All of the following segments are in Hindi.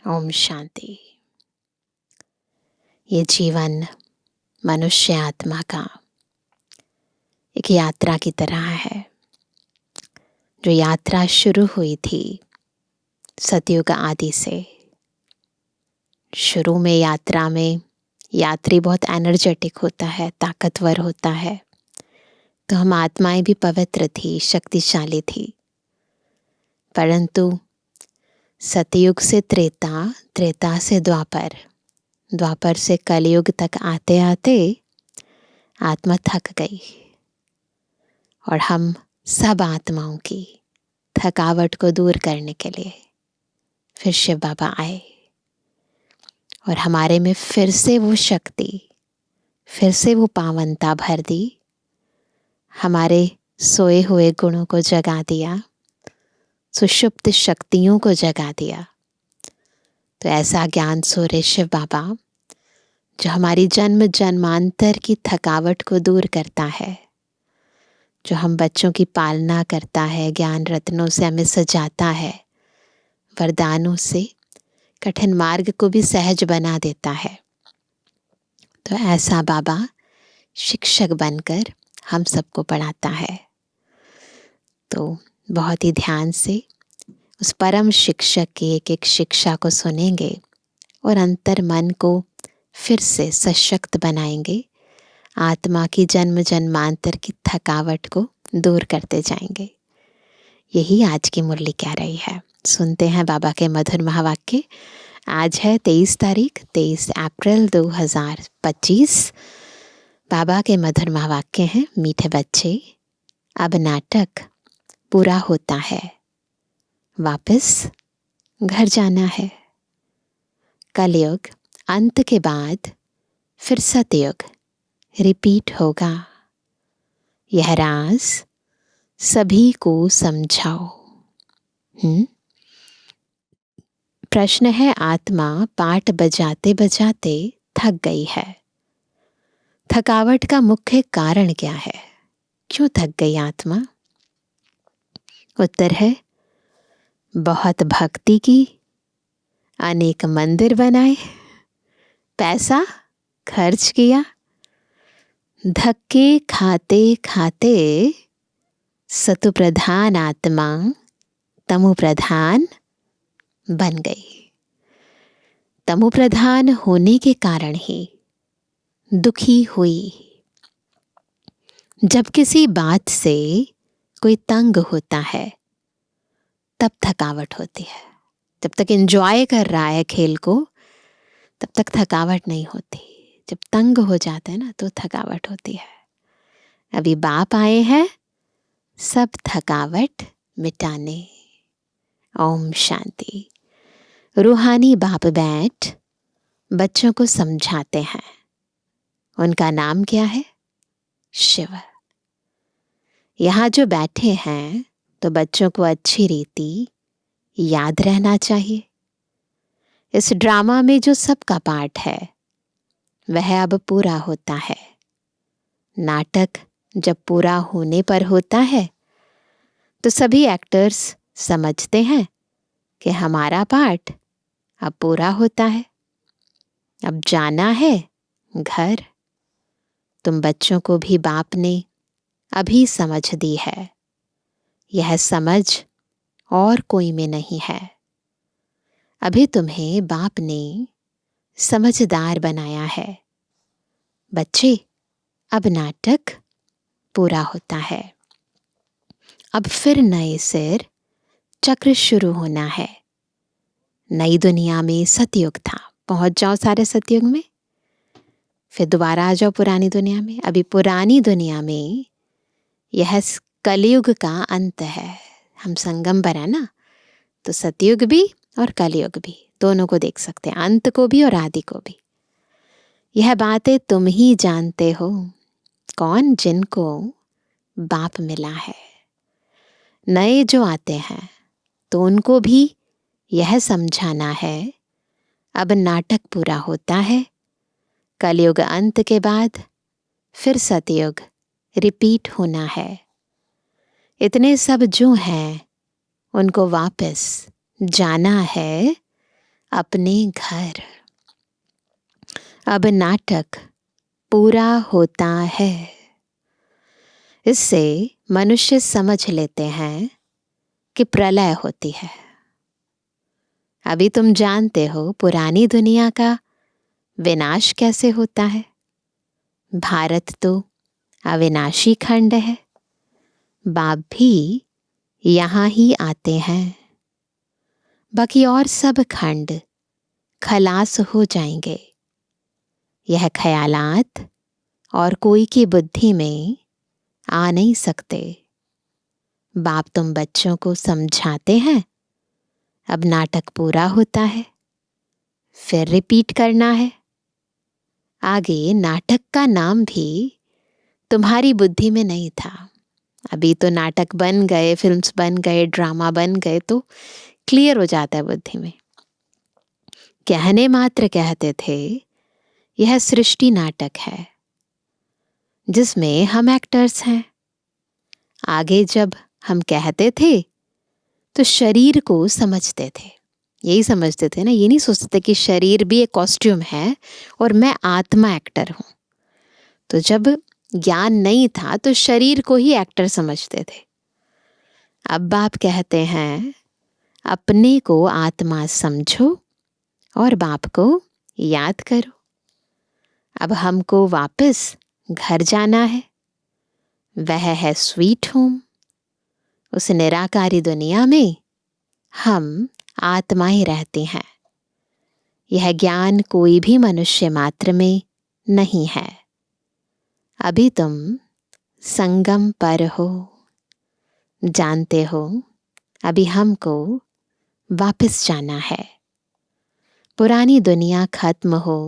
ओम शांति। ये जीवन मनुष्य आत्मा का एक यात्रा की तरह है, जो यात्रा शुरू हुई थी सतयुग आदि से। शुरू में यात्रा में यात्री बहुत एनर्जेटिक होता है, ताकतवर होता है। तो हम आत्माएं भी पवित्र थी, शक्तिशाली थी। परंतु सतयुग से त्रेता, त्रेता से द्वापर, द्वापर से कलयुग तक आते आते आत्मा थक गई। और हम सब आत्माओं की थकावट को दूर करने के लिए फिर शिव बाबा आए और हमारे में फिर से वो शक्ति, फिर से वो पावनता भर दी। हमारे सोए हुए गुणों को जगा दिया, सुषुप्त शक्तियों को जगा दिया। तो ऐसा ज्ञान सूर्य शिव बाबा, जो हमारी जन्म जन्मांतर की थकावट को दूर करता है, जो हम बच्चों की पालना करता है, ज्ञान रत्नों से हमें सजाता है, वरदानों से कठिन मार्ग को भी सहज बना देता है। तो ऐसा बाबा शिक्षक बनकर हम सबको पढ़ाता है। तो बहुत ही ध्यान से उस परम शिक्षक की एक एक शिक्षा को सुनेंगे और अंतर मन को फिर से सशक्त बनाएंगे। आत्मा की जन्म जन्मांतर की थकावट को दूर करते जाएंगे। यही आज की मुरली कह रही है। सुनते हैं बाबा के मधुर महावाक्य। आज है 23 अप्रैल 2025। बाबा के मधुर महावाक्य हैं, मीठे बच्चे अब नाटक पूरा होता है, वापस घर जाना है। कलयुग अंत के बाद फिर सतयुग रिपीट होगा। यह राज सभी को समझाओ। प्रश्न है, आत्मा पाठ बजाते बजाते थक गई है। थकावट का मुख्य कारण क्या है? क्यों थक गई आत्मा? उत्तर है, बहुत भक्ति की, अनेक मंदिर बनाए, पैसा खर्च किया, धक्के खाते खाते सतु प्रधान आत्मा तमु प्रधान बन गई। तमु प्रधान होने के कारण ही दुखी हुई। जब किसी बात से कोई तंग होता है तब थकावट होती है। जब तक एंजॉय कर रहा है खेल को तब तक थकावट नहीं होती। जब तंग हो जाता है ना तो थकावट होती है। अभी बाप आए हैं सब थकावट मिटाने। ओम शांति। रूहानी बाप बैठ बच्चों को समझाते हैं। उनका नाम क्या है? शिव। यहाँ जो बैठे हैं तो बच्चों को अच्छी रीति याद रहना चाहिए। इस ड्रामा में जो सबका पार्ट है वह अब पूरा होता है। नाटक जब पूरा होने पर होता है तो सभी एक्टर्स समझते हैं कि हमारा पार्ट अब पूरा होता है, अब जाना है घर। तुम बच्चों को भी बाप ने अभी समझ दी है। यह समझ और कोई में नहीं है। अभी तुम्हें बाप ने समझदार बनाया है। बच्चे, अब नाटक पूरा होता है। अब फिर नए सिर चक्र शुरू होना है। नई दुनिया में सतयुग था, पहुंच जाओ सारे सतयुग में, फिर दोबारा आ जाओ पुरानी दुनिया में। अभी पुरानी दुनिया में यह कलयुग का अंत है। हम संगम पर है ना, तो सतयुग भी और कलयुग भी दोनों को देख सकते हैं, अंत को भी और आदि को भी। यह बातें तुम ही जानते हो। कौन? जिनको बाप मिला है। नए जो आते हैं तो उनको भी यह समझाना है, अब नाटक पूरा होता है। कलयुग अंत के बाद फिर सतयुग रिपीट होना है। इतने सब जो हैं उनको वापस जाना है अपने घर। अब नाटक पूरा होता है। इससे मनुष्य समझ लेते हैं कि प्रलय होती है। अभी तुम जानते हो पुरानी दुनिया का विनाश कैसे होता है। भारत तो अविनाशी खंड है। बाप भी यहाँ ही आते हैं। बाकी और सब खंड खलास हो जाएंगे। यह ख्यालात और कोई की बुद्धि में आ नहीं सकते। बाप तुम बच्चों को समझाते हैं, अब नाटक पूरा होता है, फिर रिपीट करना है। आगे नाटक का नाम भी तुम्हारी बुद्धि में नहीं था। अभी तो नाटक बन गए, फिल्म्स बन गए, ड्रामा बन गए, तो क्लियर हो जाता है बुद्धि में। कहने मात्र कहते थे यह सृष्टि नाटक है जिसमें हम एक्टर्स हैं। आगे जब हम कहते थे तो शरीर को समझते थे, यही समझते थे ना। ये नहीं सोचते थे कि शरीर भी एक कॉस्ट्यूम है और मैं आत्मा एक्टर हूं। तो जब ज्ञान नहीं था तो शरीर को ही एक्टर समझते थे। अब बाप कहते हैं अपने को आत्मा समझो और बाप को याद करो। अब हमको वापस घर जाना है, वह है स्वीट होम। उस निराकारी दुनिया में हम आत्मा ही रहते हैं। यह ज्ञान कोई भी मनुष्य मात्र में नहीं है। अभी तुम संगम पर हो, जानते हो अभी हमको वापस जाना है। पुरानी दुनिया खत्म हो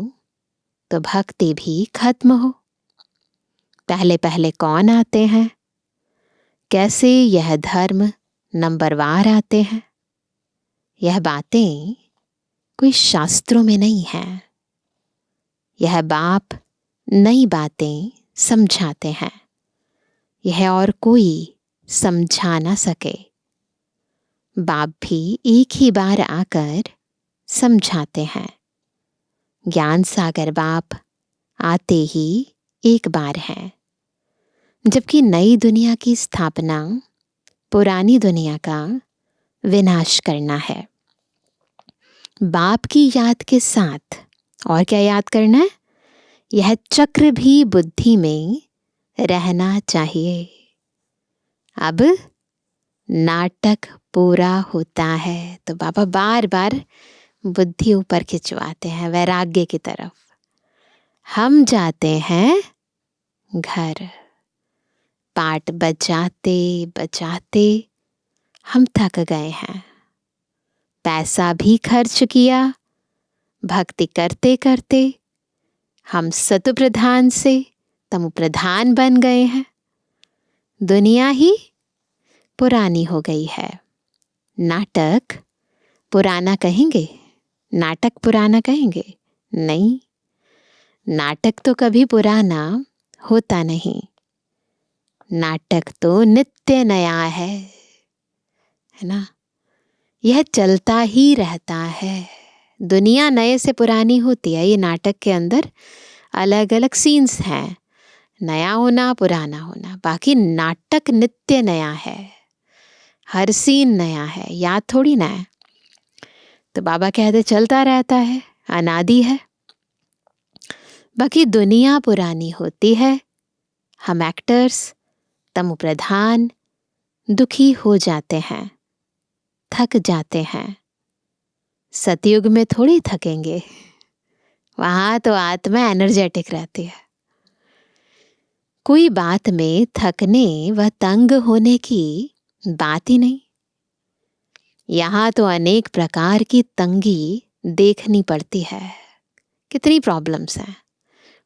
तो भक्ति भी खत्म हो। पहले पहले कौन आते हैं, कैसे यह धर्म नंबरवार आते हैं, यह बातें कोई शास्त्रों में नहीं है। यह बाप नई बातें समझाते हैं, यह और कोई समझा ना सके। बाप भी एक ही बार आकर समझाते हैं। ज्ञान सागर बाप आते ही एक बार है, जबकि नई दुनिया की स्थापना पुरानी दुनिया का विनाश करना है। बाप की याद के साथ और क्या याद करना है, यह चक्र भी बुद्धि में रहना चाहिए। अब नाटक पूरा होता है तो बाबा बार बार बुद्धि ऊपर खिंचवाते हैं वैराग्य की तरफ। हम जाते हैं घर। पाठ बजाते बजाते हम थक गए हैं। पैसा भी खर्च किया, भक्ति करते करते हम सतु प्रधान से तमु प्रधान बन गए हैं। दुनिया ही पुरानी हो गई है। नाटक पुराना कहेंगे, नाटक पुराना कहेंगे? नहीं, नाटक तो कभी पुराना होता नहीं। नाटक तो नित्य नया है ना। यह चलता ही रहता है। दुनिया नए से पुरानी होती है। ये नाटक के अंदर अलग अलग सीन्स हैं, नया होना पुराना होना। बाकी नाटक नित्य नया है, हर सीन नया है, याद थोड़ी ना है। तो बाबा कहते चलता रहता है, अनादि है। बाकी दुनिया पुरानी होती है। हम एक्टर्स तमु प्रधान दुखी हो जाते हैं, थक जाते हैं। सतयुग में थोड़ी थकेंगे, वहां तो आत्मा एनर्जेटिक रहती है। कोई बात में थकने व तंग होने की बात ही नहीं। यहां तो अनेक प्रकार की तंगी देखनी पड़ती है। कितनी प्रॉब्लम्स हैं,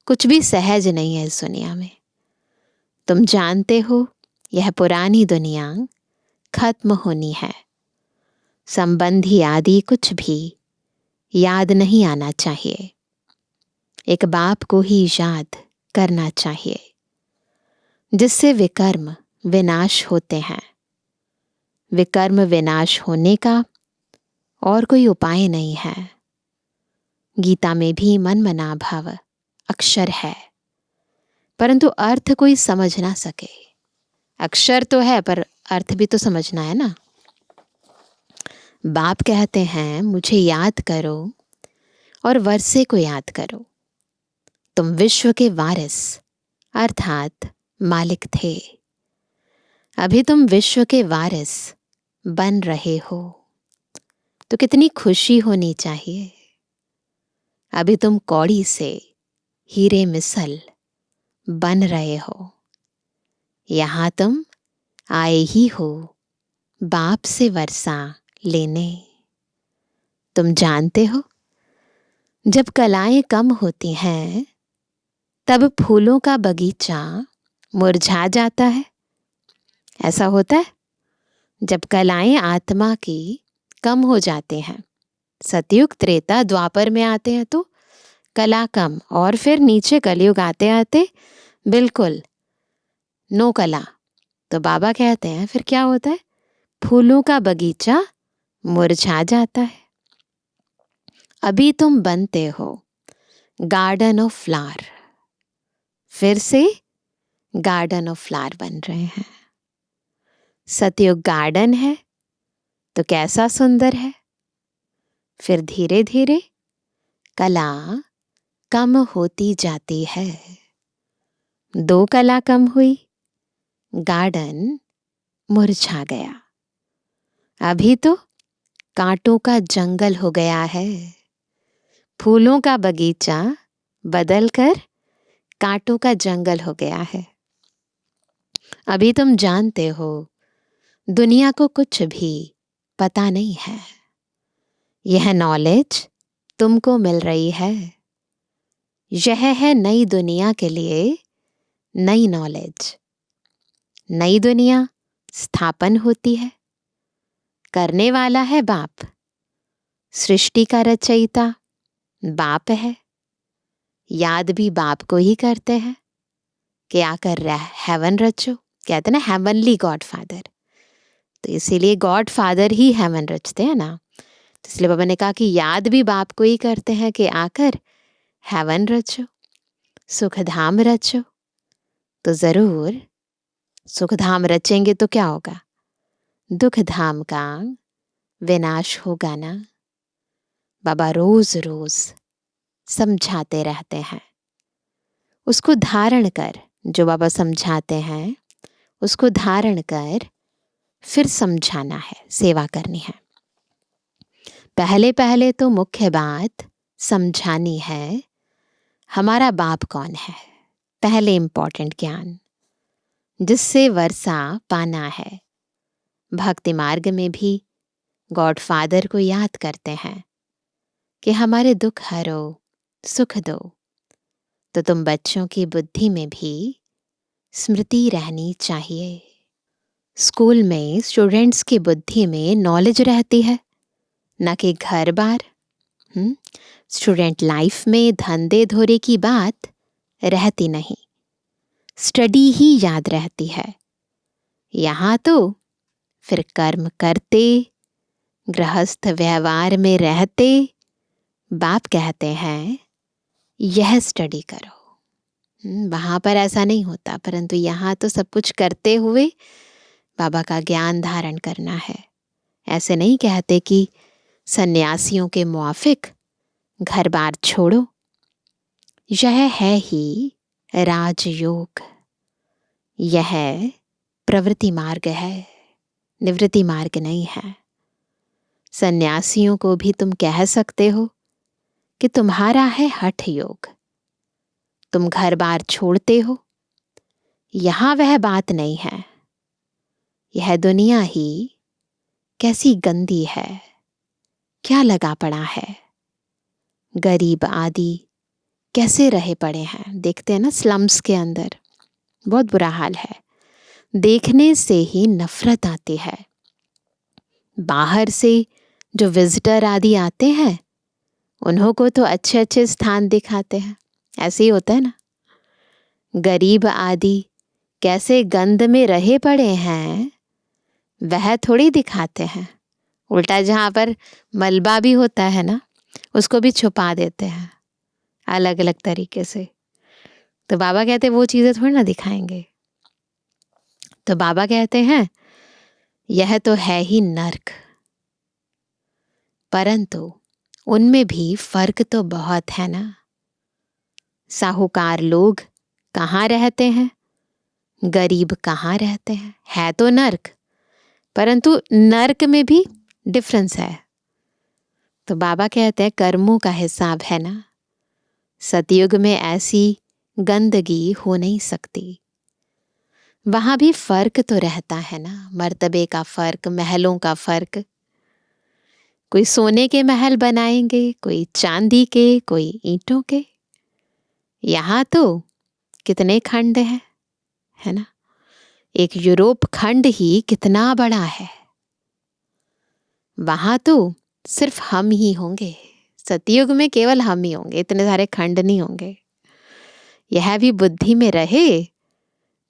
कुछ भी सहज नहीं है इस दुनिया में। तुम जानते हो यह पुरानी दुनिया खत्म होनी है। संबंधी आदि कुछ भी याद नहीं आना चाहिए। एक बाप को ही याद करना चाहिए, जिससे विकर्म विनाश होते हैं। विकर्म विनाश होने का और कोई उपाय नहीं है। गीता में भी मन मना भाव अक्षर है, परंतु अर्थ कोई समझ ना सके। अक्षर तो है पर अर्थ भी तो समझना है ना। बाप कहते हैं मुझे याद करो और वर्षे को याद करो। तुम विश्व के वारिस अर्थात मालिक थे, अभी तुम विश्व के वारिस बन रहे हो, तो कितनी खुशी होनी चाहिए। अभी तुम कौड़ी से हीरे मिसल बन रहे हो, यहां तुम आए ही हो बाप से वर्षा लेने। तुम जानते हो जब कलाएं कम होती हैं तब फूलों का बगीचा मुरझा जाता है। ऐसा होता है जब कलाएं आत्मा की कम हो जाते हैं। सतयुग त्रेता द्वापर में आते हैं तो कला कम, और फिर नीचे कलयुग आते आते बिल्कुल नो कला। तो बाबा कहते हैं फिर क्या होता है, फूलों का बगीचा मुरझा जाता है। अभी तुम बनते हो गार्डन ऑफ फ्लावर, फिर से गार्डन ऑफ फ्लावर बन रहे हैं। सतयुग गार्डन है तो कैसा सुंदर है। फिर धीरे धीरे कला कम होती जाती है। 2 कला कम हुई, गार्डन मुरझा गया। अभी तो कांटों का जंगल हो गया है। फूलों का बगीचा बदलकर कांटों का जंगल हो गया है। अभी तुम जानते हो दुनिया को कुछ भी पता नहीं है। यह नॉलेज तुमको मिल रही है। यह है नई दुनिया के लिए नई नॉलेज। नई दुनिया स्थापन होती है, करने वाला है बाप। सृष्टि का रचयिता बाप है। याद भी बाप को ही करते हैं। क्या कर रहा है, हेवन रचो, कहते ना हेवनली गॉड फादर। तो इसीलिए गॉड फादर ही हेवन रचते हैं ना। तो इसलिए बाबा ने कहा कि याद भी बाप को ही करते हैं कि आकर हेवन रचो, सुखधाम रचो। तो जरूर सुखधाम रचेंगे तो क्या होगा, दुख धाम का विनाश होगा ना। बाबा रोज रोज समझाते रहते हैं। उसको धारण कर, जो बाबा समझाते हैं उसको धारण कर फिर समझाना है, सेवा करनी है। पहले पहले तो मुख्य बात समझानी है हमारा बाप कौन है। पहले इंपॉर्टेंट ज्ञान जिससे वर्षा पाना है। भक्ति मार्ग में भी गॉड फादर को याद करते हैं कि हमारे दुख हरो, सुख दो। तो तुम बच्चों की बुद्धि में भी स्मृति रहनी चाहिए। स्कूल में स्टूडेंट्स की बुद्धि में नॉलेज रहती है, न कि घर बार। स्टूडेंट लाइफ में धंधे धोरे की बात रहती नहीं, स्टडी ही याद रहती है। यहाँ तो फिर कर्म करते, गृहस्थ व्यवहार में रहते बाप कहते हैं यह स्टडी करो। वहाँ पर ऐसा नहीं होता, परंतु यहाँ तो सब कुछ करते हुए बाबा का ज्ञान धारण करना है। ऐसे नहीं कहते कि सन्यासियों के मुआफिक घर बार छोड़ो। यह है ही राजयोग, यह प्रवृत्ति मार्ग है, निवृत्ति मार्ग नहीं है। सन्यासियों को भी तुम कह सकते हो कि तुम्हारा है हठ योग, तुम घर बार छोड़ते हो। यहां वह बात नहीं है। यह दुनिया ही कैसी गंदी है, क्या लगा पड़ा है। गरीब आदि कैसे रहे पड़े हैं, देखते हैं ना स्लम्स के अंदर, बहुत बुरा हाल है। देखने से ही नफरत आती है। बाहर से जो विजिटर आदि आते हैं उन्हों को तो अच्छे अच्छे स्थान दिखाते हैं, ऐसे ही होता है ना। गरीब आदि कैसे गंद में रहे पड़े हैं वह थोड़ी दिखाते हैं। उल्टा जहाँ पर मलबा भी होता है ना, उसको भी छुपा देते हैं अलग अलग तरीके से। तो बाबा कहते हैं वो चीज़ें थोड़ी ना दिखाएंगे। तो बाबा कहते हैं यह तो है ही नर्क, परंतु उनमें भी फर्क तो बहुत है ना। साहूकार लोग कहाँ रहते हैं, गरीब कहाँ रहते हैं, है तो नर्क, परंतु नर्क में भी डिफरेंस है। तो बाबा कहते हैं कर्मों का हिसाब है ना। सतयुग में ऐसी गंदगी हो नहीं सकती। वहां भी फर्क तो रहता है ना, मर्तबे का फर्क, महलों का फर्क। कोई सोने के महल बनाएंगे, कोई चांदी के, कोई ईंटों के। यहाँ तो कितने खंड हैं, है ना। एक यूरोप खंड ही कितना बड़ा है। वहां तो सिर्फ हम ही होंगे। सतयुग में केवल हम ही होंगे, इतने सारे खंड नहीं होंगे। यह भी बुद्धि में रहे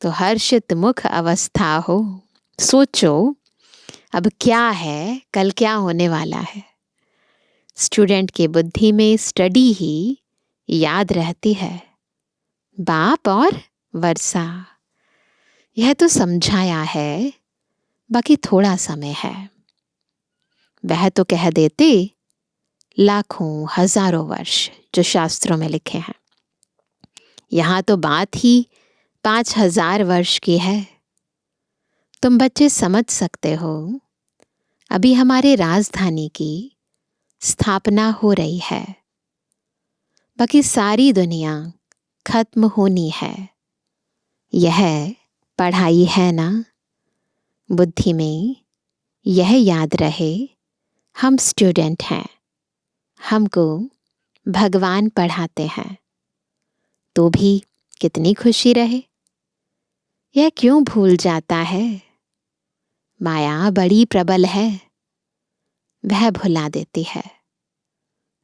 तो हर्षित मुख अवस्था हो। सोचो अब क्या है, कल क्या होने वाला है। स्टूडेंट के बुद्धि में स्टडी ही याद रहती है। बाप और वर्षा, यह तो समझाया है, बाकी थोड़ा समय है। वह तो कह देते लाखों हजारों वर्ष जो शास्त्रों में लिखे हैं। यहाँ तो बात ही 5000 वर्ष की है। तुम बच्चे समझ सकते हो, अभी हमारे राजधानी की स्थापना हो रही है, बाकी सारी दुनिया खत्म होनी है। यह पढ़ाई है ना। बुद्धि में यह याद रहे हम स्टूडेंट हैं, हमको भगवान पढ़ाते हैं, तो भी कितनी खुशी रहे। यह क्यों भूल जाता है, माया बड़ी प्रबल है, वह भुला देती है।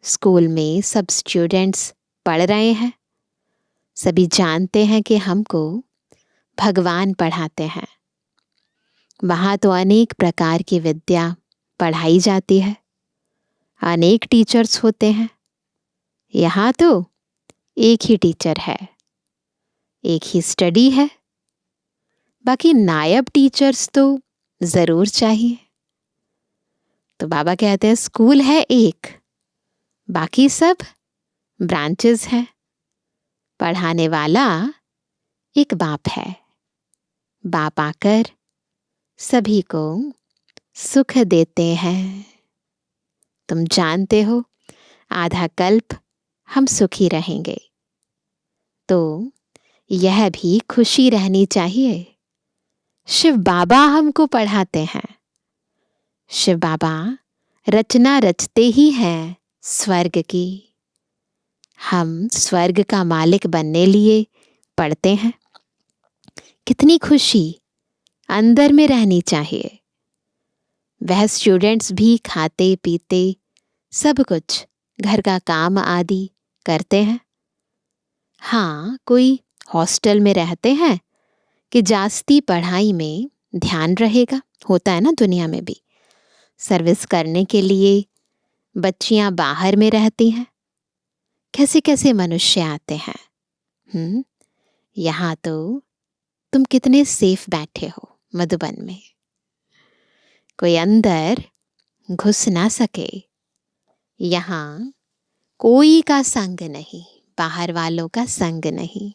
स्कूल में सब स्टूडेंट्स पढ़ रहे हैं, सभी जानते हैं कि हमको भगवान पढ़ाते हैं। वहाँ तो अनेक प्रकार की विद्या पढ़ाई जाती है, अनेक टीचर्स होते हैं। यहाँ तो एक ही टीचर है, एक ही स्टडी है, बाकी नायब टीचर्स तो जरूर चाहिए। तो बाबा कहते हैं स्कूल है एक, बाकी सब ब्रांचेस हैं। पढ़ाने वाला एक बाप है। बाप आकर सभी को सुख देते हैं। तुम जानते हो आधा कल्प हम सुखी रहेंगे, तो यह भी खुशी रहनी चाहिए। शिव बाबा हमको पढ़ाते हैं। शिव बाबा रचना रचते ही हैं स्वर्ग की। हम स्वर्ग का मालिक बनने लिए पढ़ते हैं। कितनी खुशी अंदर में रहनी चाहिए। वह स्टूडेंट्स भी खाते पीते सब कुछ घर का काम आदि करते हैं। हाँ, कोई हॉस्टल में रहते हैं कि जास्ती पढ़ाई में ध्यान रहेगा, होता है ना दुनिया में भी। सर्विस करने के लिए बच्चियां बाहर में रहती हैं। कैसे कैसे मनुष्य आते हैं। यहाँ तो तुम कितने सेफ बैठे हो मधुबन में, कोई अंदर घुस ना सके। यहाँ कोई का संग नहीं, बाहर वालों का संग नहीं।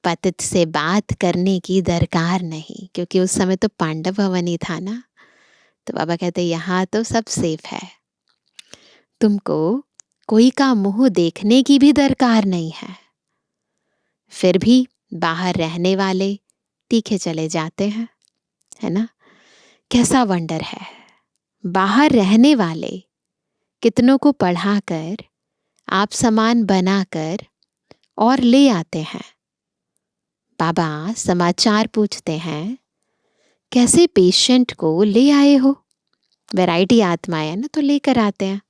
पतित से बात करने की दरकार नहीं, क्योंकि उस समय तो पांडव भवन ही था ना। तो बाबा कहते यहाँ तो सब सेफ है। तुमको कोई का मुंह देखने की भी दरकार नहीं है। फिर भी बाहर रहने वाले तीखे चले जाते हैं, है ना। कैसा वंडर है। बाहर रहने वाले कितनों को पढ़ाकर आप समान बनाकर और ले आते हैं। बाबा समाचार पूछते हैं, कैसे पेशेंट को ले आए हो। वैरायटी आत्माएं है ना, तो लेकर आते हैं।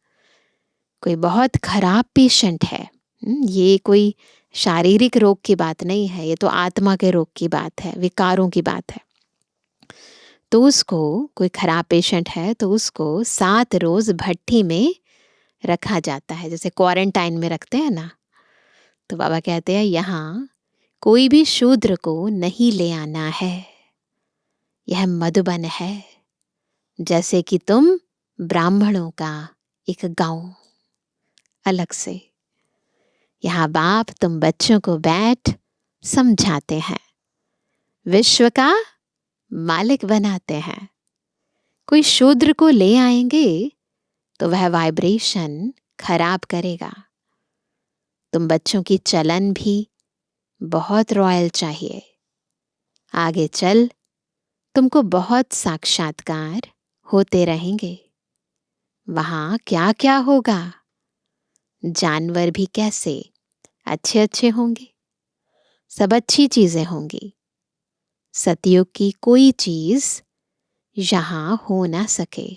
कोई बहुत खराब पेशेंट है, ये कोई शारीरिक रोग की बात नहीं है, ये तो आत्मा के रोग की बात है, विकारों की बात है। तो उसको, कोई खराब पेशेंट है तो उसको 7 रोज भट्ठी में रखा जाता है, जैसे क्वारंटाइन में रखते हैं ना। तो बाबा कहते हैं यहाँ कोई भी शूद्र को नहीं ले आना है। यह मधुबन है, जैसे कि तुम ब्राह्मणों का एक गांव अलग से। यहाँ बाप तुम बच्चों को बैठ समझाते हैं, विश्व का मालिक बनाते हैं। कोई शूद्र को ले आएंगे तो वह वाइब्रेशन खराब करेगा। तुम बच्चों की चलन भी बहुत रॉयल चाहिए। आगे चल तुमको बहुत साक्षात्कार होते रहेंगे। वहां क्या क्या होगा, जानवर भी कैसे अच्छे अच्छे होंगे, सब अच्छी चीजें होंगी। सतयुग की कोई चीज यहां हो ना सके।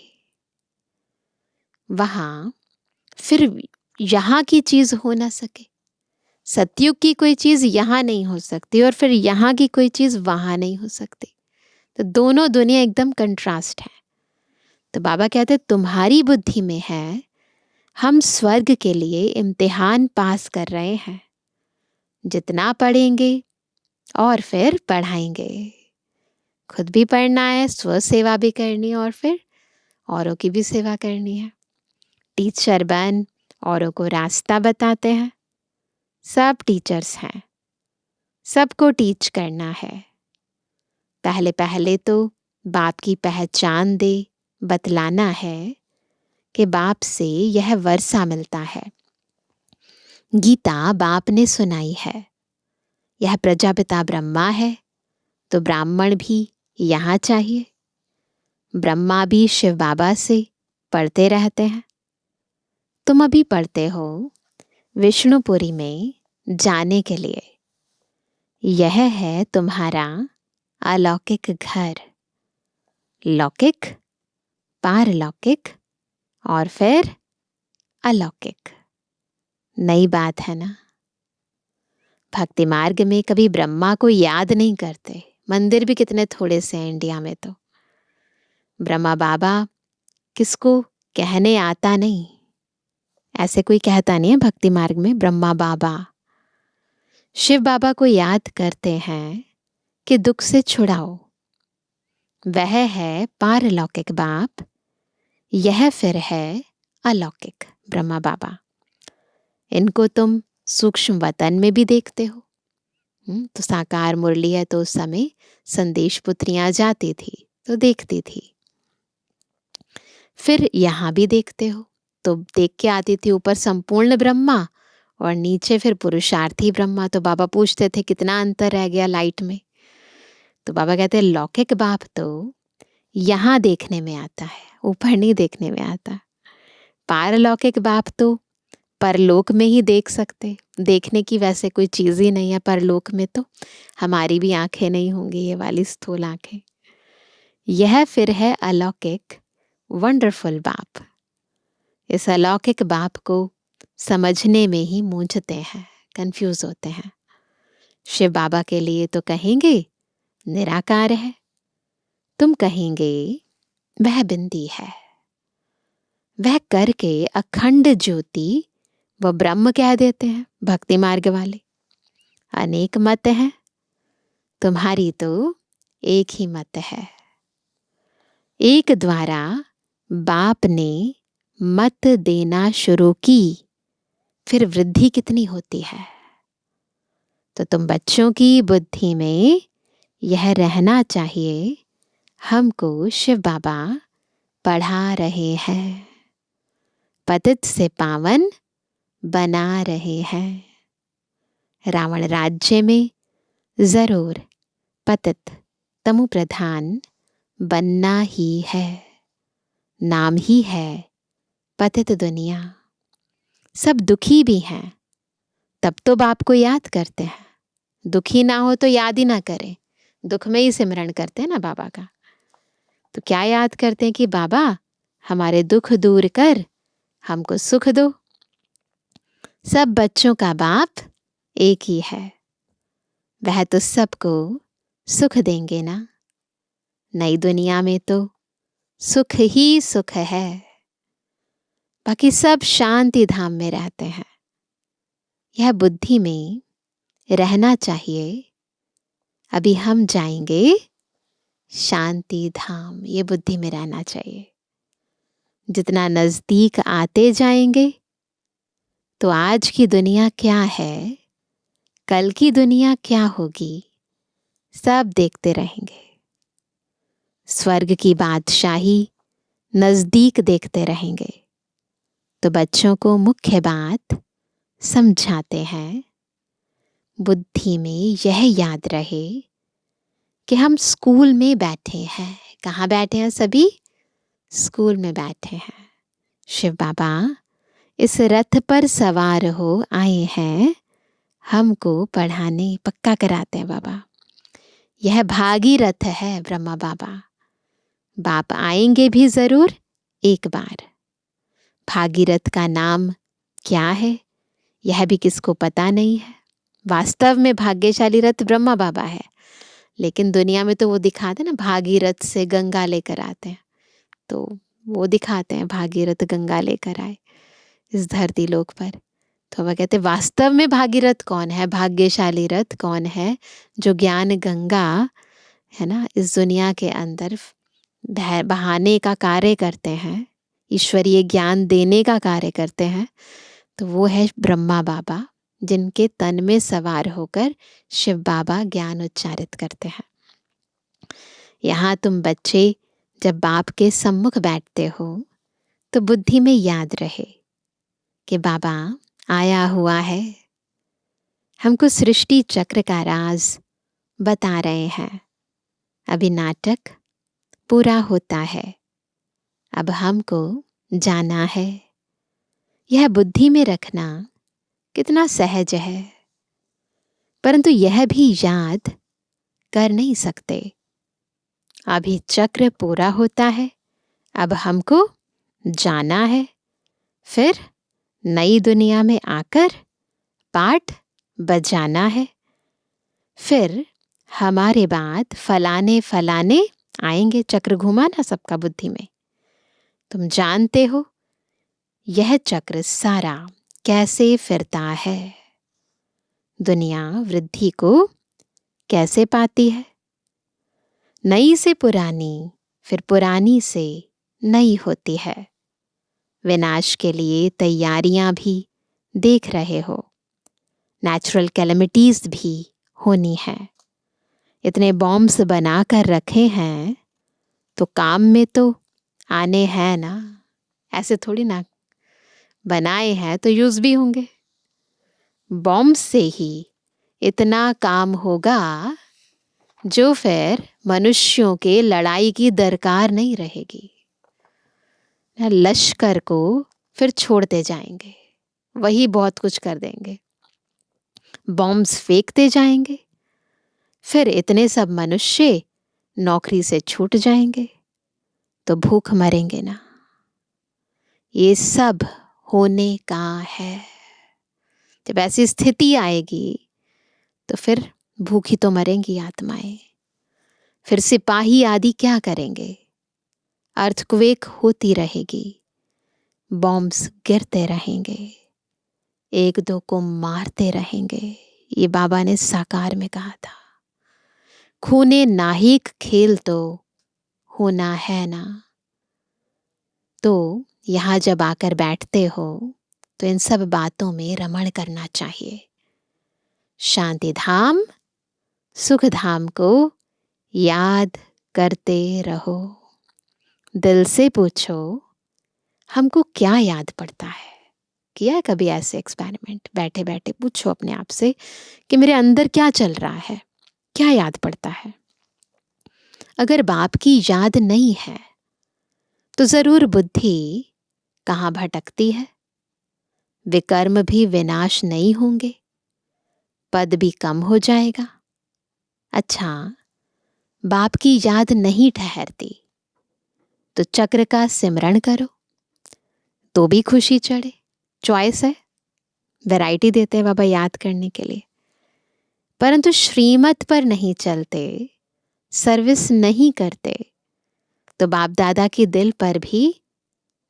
वहां फिर यहां की चीज हो ना सके। सतयुग की कोई चीज यहां नहीं हो सकती और फिर यहां की कोई चीज वहां नहीं हो सकती। तो दोनों दुनिया एकदम कंट्रास्ट है। तो बाबा कहते तुम्हारी बुद्धि में है हम स्वर्ग के लिए इम्तिहान पास कर रहे हैं। जितना पढ़ेंगे और फिर पढ़ाएंगे। खुद भी पढ़ना है, स्व सेवा भी करनी है और फिर औरों की भी सेवा करनी है। टीचर बन औरों को रास्ता बताते हैं। सब टीचर्स हैं, सबको टीच करना है। पहले पहले तो बाप की पहचान दे, बतलाना है कि बाप से यह वर्षा मिलता है। गीता बाप ने सुनाई है। यह प्रजापिता ब्रह्मा है तो ब्राह्मण भी यहाँ चाहिए। ब्रह्मा भी शिव बाबा से पढ़ते रहते हैं। तुम अभी पढ़ते हो विष्णुपुरी में जाने के लिए। यह है तुम्हारा अलौकिक घर। लौकिक, पारलौकिक और फिर अलौकिक। नई बात है ना। भक्ति मार्ग में कभी ब्रह्मा को याद नहीं करते। मंदिर भी कितने थोड़े से हैं इंडिया में। तो ब्रह्मा बाबा किसको कहने आता नहीं। ऐसे कोई कहता नहीं है भक्ति मार्ग में ब्रह्मा बाबा। शिव बाबा को याद करते हैं कि दुख से छुड़ाओ। वह है पारलौकिक बाप, यह फिर है अलौकिक ब्रह्मा बाबा। इनको तुम सूक्ष्म वतन में भी देखते हो। तो साकार मुरली है तो उस समय संदेश पुत्रियां जाती थी तो देखती थी। फिर यहाँ भी देखते हो तो देख के आती थी ऊपर संपूर्ण ब्रह्मा और नीचे फिर पुरुषार्थी ब्रह्मा। तो बाबा पूछते थे कितना अंतर रह गया लाइट में। तो बाबा कहते लौकिक बाप तो यहाँ देखने में आता है, ऊपर नहीं देखने में आता। पारलौकिक बाप तो परलोक में ही देख सकते। देखने की वैसे कोई चीज ही नहीं है परलोक में। तो हमारी भी आंखें नहीं होंगी ये वाली स्थूल आंखें। यह फिर है अलौकिक वंडरफुल बाप। इस अलौकिक बाप को समझने में ही मूंझते हैं, कंफ्यूज होते हैं। शिव बाबा के लिए तो कहेंगे निराकार है, तुम कहेंगे वह बिंदी है। वह करके अखंड ज्योति वो ब्रह्म कह देते हैं भक्ति मार्ग वाले। अनेक मत हैं, तुम्हारी तो एक ही मत है। एक द्वारा बाप ने मत देना शुरू की, फिर वृद्धि कितनी होती है। तो तुम बच्चों की बुद्धि में यह रहना चाहिए हमको शिव बाबा पढ़ा रहे हैं, पतित से पावन बना रहे हैं। रावण राज्य में जरूर पतित तमु प्रधान बनना ही है। नाम ही है पतित दुनिया। सब दुखी भी हैं, तब तो बाप को याद करते हैं। दुखी ना हो तो याद ही ना करें, दुख में ही सिमरण करते हैं ना बाबा का। तो क्या याद करते हैं कि बाबा हमारे दुख दूर कर, हमको सुख दो। सब बच्चों का बाप एक ही है, वह तो सबको सुख देंगे ना। नई दुनिया में तो सुख ही सुख है। बाकी सब शांति धाम में रहते हैं। यह बुद्धि में रहना चाहिए। अभी हम जाएंगे शांति धाम, ये बुद्धि में रहना चाहिए। जितना नजदीक आते जाएंगे तो आज की दुनिया क्या है, कल की दुनिया क्या होगी, सब देखते रहेंगे। स्वर्ग की बादशाही नजदीक देखते रहेंगे। तो बच्चों को मुख्य बात समझाते हैं, बुद्धि में यह याद रहे कि हम स्कूल में बैठे हैं। कहाँ बैठे हैं सभी? स्कूल में बैठे हैं। शिव बाबा इस रथ पर सवार हो आए हैं, हमको पढ़ाने, पक्का कराते हैं बाबा। यह भागीरथ है ब्रह्मा बाबा। बाप आएंगे भी जरूर एक बार। भागीरथ का नाम क्या है यह भी किसको पता नहीं है। वास्तव में भाग्यशाली रथ ब्रह्मा बाबा है, लेकिन दुनिया में तो वो दिखाते ना, भागीरथ से गंगा लेकर आते हैं, तो वो दिखाते हैं भागीरथ गंगा लेकर आए इस धरती लोक पर। तो वह कहते वास्तव में भागीरथ कौन है, भाग्यशाली रथ कौन है, जो ज्ञान गंगा है ना इस दुनिया के अंदर बहाने का कार्य करते हैं, ईश्वरीय ज्ञान देने का कार्य करते हैं। तो वो है ब्रह्मा बाबा, जिनके तन में सवार होकर शिव बाबा ज्ञान उच्चारित करते हैं। यहाँ तुम बच्चे जब बाप के सम्मुख बैठते हो तो बुद्धि में याद रहे कि बाबा आया हुआ है, हमको सृष्टि चक्र का राज बता रहे हैं। अभी नाटक पूरा होता है, अब हमको जाना है। यह बुद्धि में रखना कितना सहज है, परंतु यह भी याद कर नहीं सकते। अभी चक्र पूरा होता है, अब हमको जाना है, फिर नई दुनिया में आकर पाठ बजाना है। फिर हमारे बाद फलाने फलाने आएंगे। चक्र घुमाना सबका बुद्धि में। तुम जानते हो यह चक्र सारा कैसे फिरता है, दुनिया वृद्धि को कैसे पाती है। नई से पुरानी, फिर पुरानी से नई होती है। विनाश के लिए तैयारियां भी देख रहे हो, नेचुरल कैलेमिटीज भी होनी है। इतने बॉम्ब्स बना कर रखे हैं तो काम में तो आने हैं ना, ऐसे थोड़ी ना बनाए हैं तो यूज भी होंगे। बॉम्ब से ही इतना काम होगा जो फिर मनुष्यों के लड़ाई की दरकार नहीं रहेगी। लश्कर को फिर छोड़ते जाएंगे, वही बहुत कुछ कर देंगे। बॉम्ब्स फेंकते जाएंगे, फिर इतने सब मनुष्य नौकरी से छूट जाएंगे तो भूख मरेंगे ना। ये सब होने का है। जब ऐसी स्थिति आएगी तो फिर भूखी तो मरेंगी आत्माएं। फिर सिपाही आदि क्या करेंगे? अर्थक्वेक होती रहेगी, बॉम्ब्स गिरते रहेंगे, एक दो को मारते रहेंगे। ये बाबा ने साकार में कहा था। खूने नाहिक खेल तो होना है ना। तो यहाँ जब आकर बैठते हो तो इन सब बातों में रमण करना चाहिए। शांति धाम, सुख धाम को याद करते रहो। दिल से पूछो हमको क्या याद पड़ता है। किया है कभी ऐसे एक्सपेरिमेंट? बैठे बैठे पूछो अपने आप से कि मेरे अंदर क्या चल रहा है, क्या याद पड़ता है। अगर बाप की याद नहीं है तो जरूर बुद्धि कहाँ भटकती है। विकर्म भी विनाश नहीं होंगे, पद भी कम हो जाएगा। अच्छा, बाप की याद नहीं ठहरती तो चक्र का सिमरण करो तो भी खुशी चढ़े। चॉइस है, वैरायटी देते हैं बाबा याद करने के लिए। परंतु श्रीमत पर नहीं चलते, सर्विस नहीं करते तो बाप दादा के दिल पर भी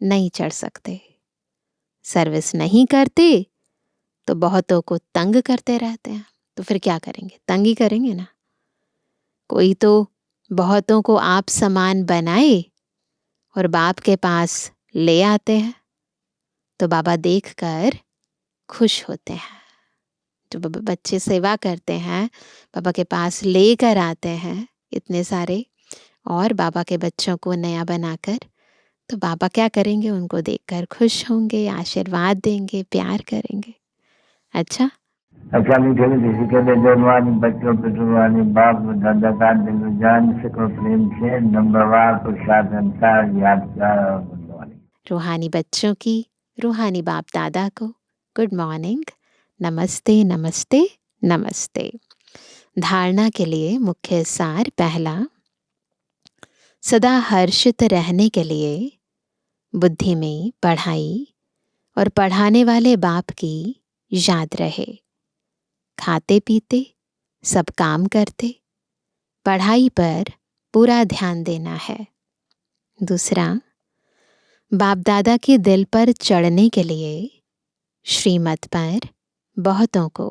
नहीं चढ़ सकते। सर्विस नहीं करते तो बहुतों को तंग करते रहते हैं। तो फिर क्या करेंगे? तंग ही करेंगे ना। कोई तो बहुतों को आप समान बनाए और बाप के पास ले आते हैं, तो बाबा देखकर खुश होते हैं। जो बच्चे सेवा करते हैं, बाबा के पास लेकर आते हैं इतने सारे, और बाबा के बच्चों को नया बनाकर, तो बाबा क्या करेंगे? उनको देखकर खुश होंगे, आशीर्वाद देंगे, प्यार करेंगे। अच्छा मीठे मीठे कहते जन्मानी बच्चों पे जुबानी बाप दादा का दिल जान से को प्रेम से नंबरवार पुरुषार्थ संसार याद कर। रूहानी बच्चों की रूहानी बाप दादा को गुड मॉर्निंग, नमस्ते नमस्ते नमस्ते। धारणा के लिए मुख्य सार पहला, सदा हर्षित रहने के लिए बुद्धि में पढ़ाई और पढ़ाने वाले बाप की याद रहे। खाते पीते सब काम करते पढ़ाई पर पूरा ध्यान देना है। दूसरा, बाप दादा के दिल पर चढ़ने के लिए श्रीमत पर बहुतों को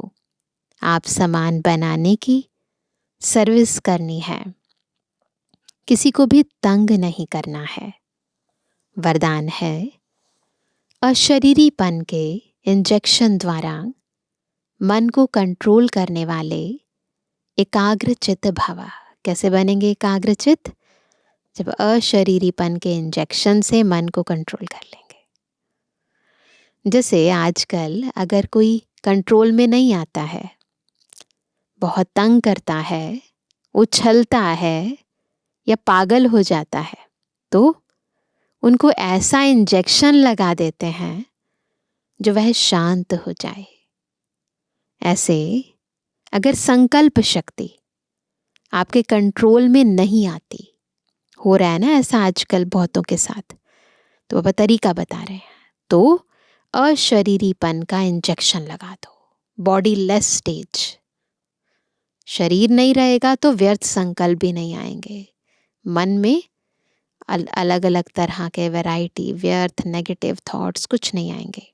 आप समान बनाने की सर्विस करनी है। किसी को भी तंग नहीं करना है। वरदान है, अशरीरीपन के इंजेक्शन द्वारा मन को कंट्रोल करने वाले एकाग्रचित भव। कैसे बनेंगे एकाग्रचित? जब अशरीरीपन के इंजेक्शन से मन को कंट्रोल कर लेंगे। जैसे आजकल अगर कोई कंट्रोल में नहीं आता है, बहुत तंग करता है, उछलता है या पागल हो जाता है, तो उनको ऐसा इंजेक्शन लगा देते हैं जो वह शांत हो जाए। ऐसे अगर संकल्प शक्ति आपके कंट्रोल में नहीं आती, हो रहा है ना ऐसा आजकल बहुतों के साथ, तो वह तरीका बता रहे हैं। तो अशरीरीपन का इंजेक्शन लगा दो, बॉडी लेस स्टेज। शरीर नहीं रहेगा तो व्यर्थ संकल्प भी नहीं आएंगे। मन में अलग अलग तरह के वैरायटी, व्यर्थ नेगेटिव थॉट्स कुछ नहीं आएंगे।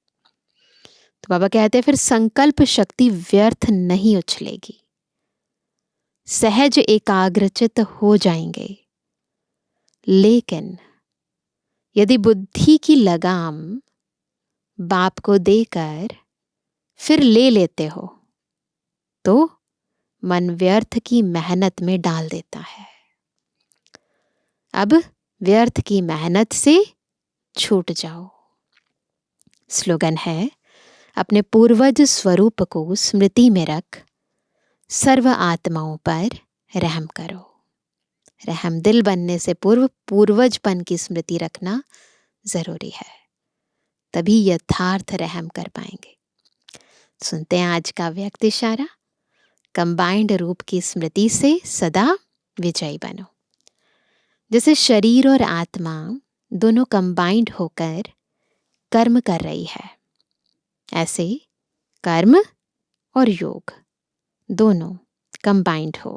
तो बाबा कहते हैं फिर संकल्प शक्ति व्यर्थ नहीं उछलेगी, सहज एकाग्रचित हो जाएंगे। लेकिन यदि बुद्धि की लगाम बाप को देकर फिर ले लेते हो, तो मन व्यर्थ की मेहनत में डाल देता है। अब व्यर्थ की मेहनत से छूट जाओ। स्लोगन है, अपने पूर्वज स्वरूप को स्मृति में रख सर्व आत्माओं पर रहम करो। रहम दिल बनने से पूर्व पूर्वजपन की स्मृति रखना जरूरी है, तभी यथार्थ रहम कर पाएंगे। सुनते हैं आज का व्यक्त इशारा। कंबाइंड रूप की स्मृति से सदा विजयी बनो। जैसे शरीर और आत्मा दोनों कंबाइंड होकर कर्म कर रही है, ऐसे कर्म और योग दोनों कंबाइंड हो।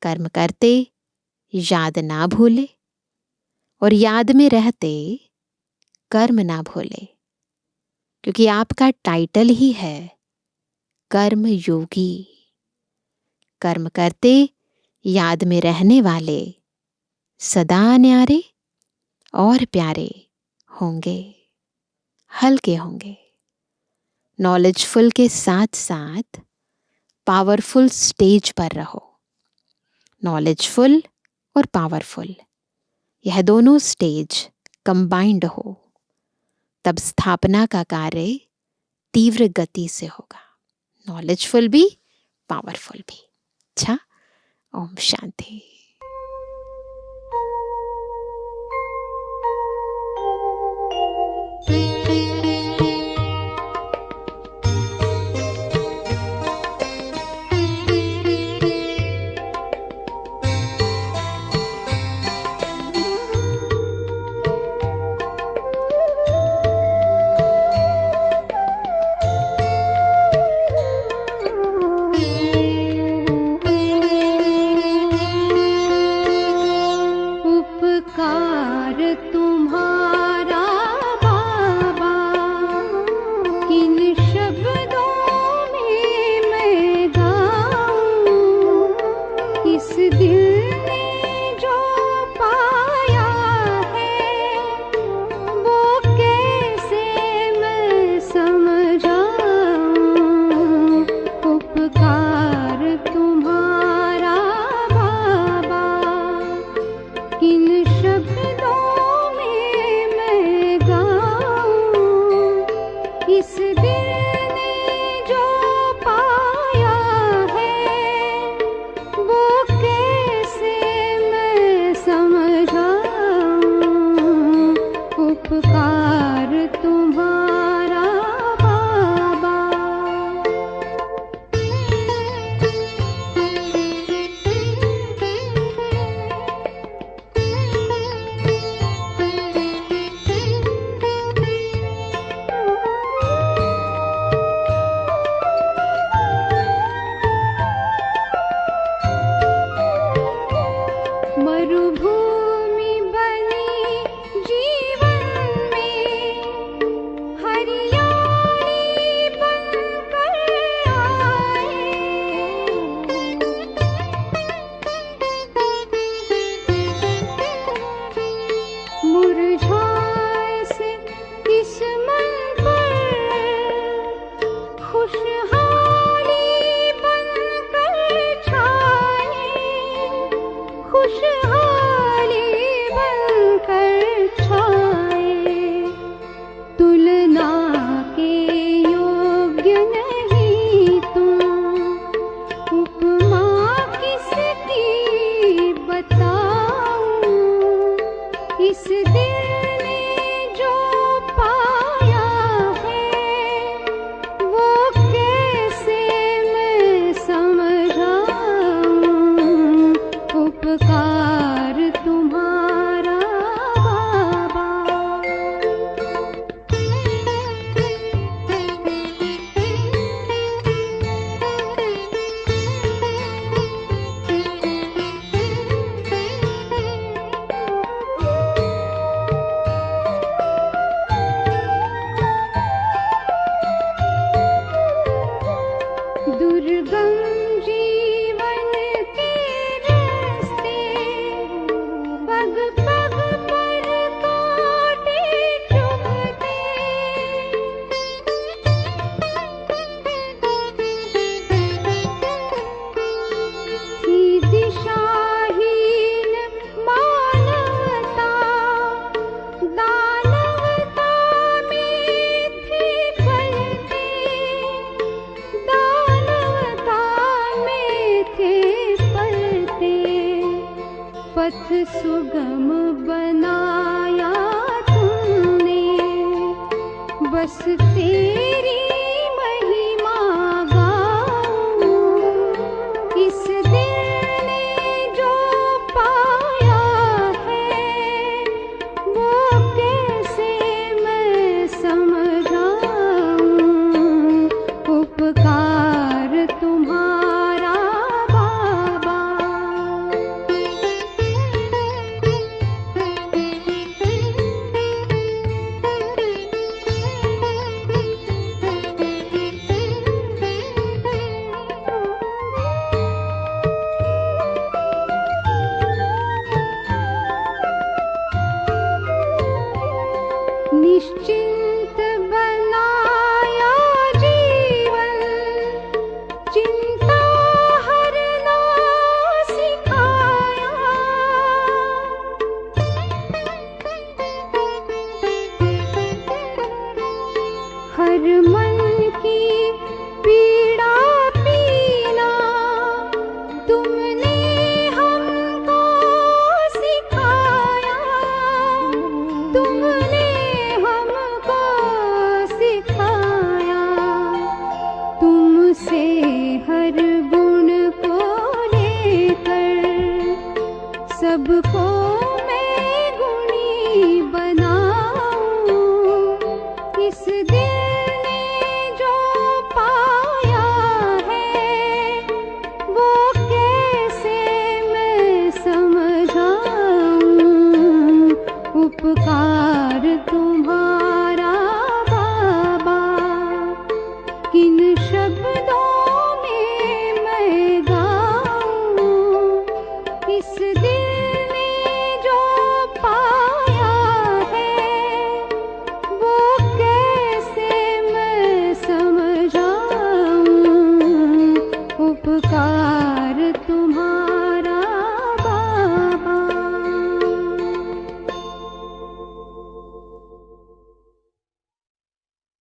कर्म करते याद ना भूले और याद में रहते कर्म ना भूले, क्योंकि आपका टाइटल ही है कर्म योगी। कर्म करते याद में रहने वाले सदा न्यारे और प्यारे होंगे, हल्के होंगे। नॉलेजफुल के साथ साथ पावरफुल स्टेज पर रहो। नॉलेजफुल और पावरफुल, यह दोनों स्टेज कंबाइंड हो, तब स्थापना का कार्य तीव्र गति से होगा। नॉलेजफुल भी, पावरफुल भी। अच्छा, ओम शांति। सुगम बनाया तुमने, बस तेरी महिमा गाऊं। इस दिल ने जो पाया है वो कैसे मैं समझाऊं। उपकार तुम्हारा बाबा। निश्चिंत बनाया जीवन, चिंता हरना सिखाया। हर